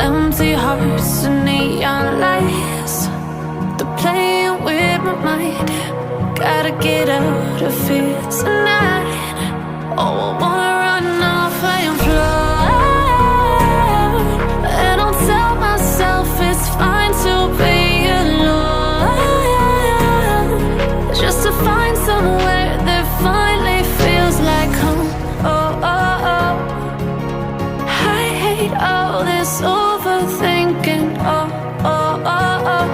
Empty hearts and neon lights, they're playing with my mind. Gotta get out of here tonight. Oh, I wanna run off and fly, and I'll tell myself it's fine to be alone, just to find somewhere that finally feels like home. Oh, oh, oh. I hate all this overthinking. Oh, oh, oh, oh.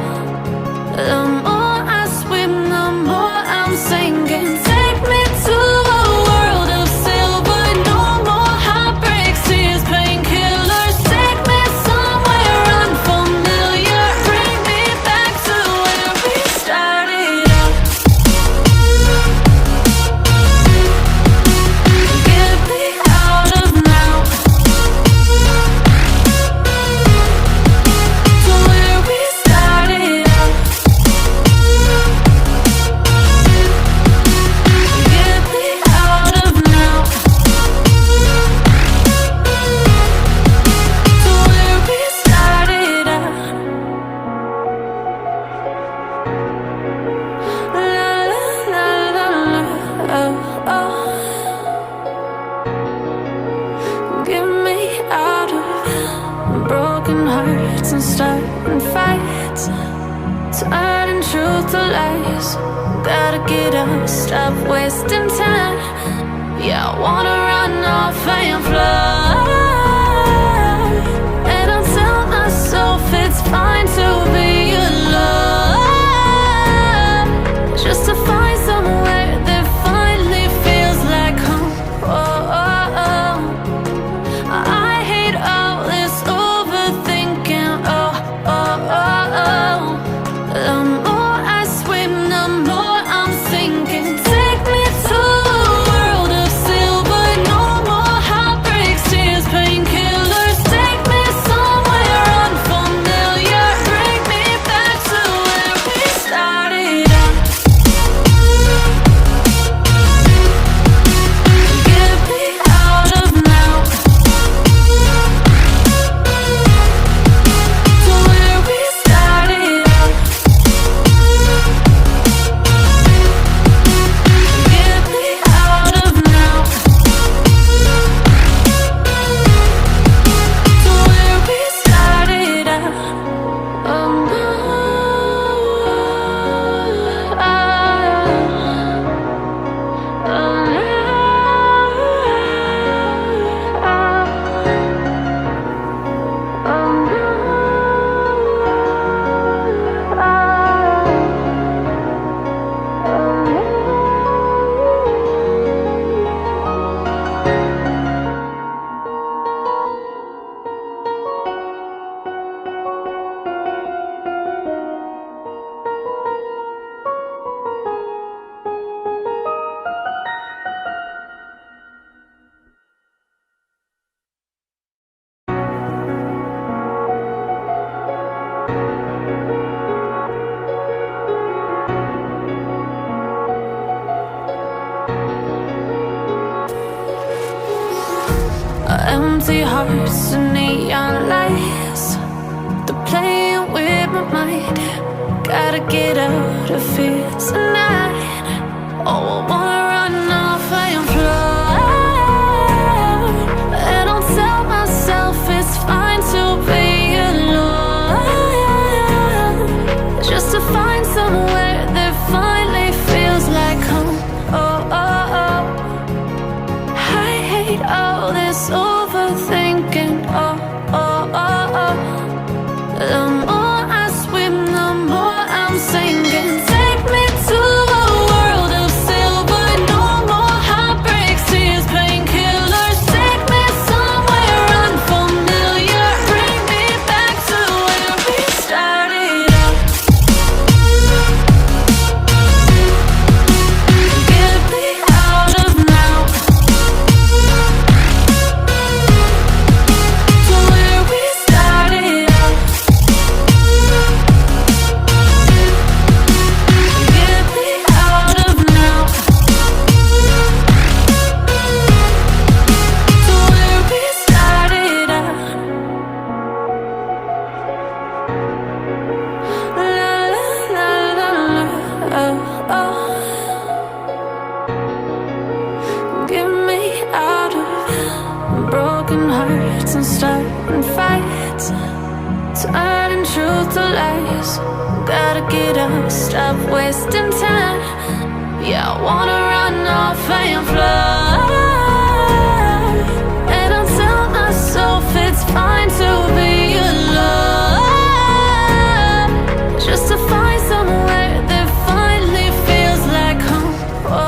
The more I swim, the more I'm sinking. Take me to a world of silver. No more heartbreaks, tears, painkillers. Take me somewhere unfamiliar. Bring me back to where we started out. Get me out of now, to where we started out. Get me out of now, to where we started out. La la la la la, oh, oh. Get me out of broken hearts and starting fights, turning truth to lies. Gotta get up, stop wasting time. Yeah, I wanna run off and fly, and I'll tell myself it's fine to be alone, just to find somewhere that finally feels like home. Oh, oh, oh. I hate all this overthinking. Oh, oh, oh, oh. The more I swim, the more I'm sinking. Take me to a world of silver. No more heartbreaks, tears, painkillers. Take me somewhere unfamiliar. Bring me back to where we started out. Get me out of now, to where we started out. Get me out of now, to where we started out. Oh, no. Oh, empty hearts and neon lights, they're playing with my mind. Gotta get out of here tonight. Oh, I wanna run off and fly, and I'll tell myself it's fine to be alone, just to find somewhere that finally feels like home. Oh, oh, oh. I hate all this overthinking. Oh, oh, oh, oh. The more I swim, the more I'm sinking. Take Get me out of broken hearts and starting fights, turning truth to lies. Gotta get up, stop wasting time. Yeah, I wanna run off and fly.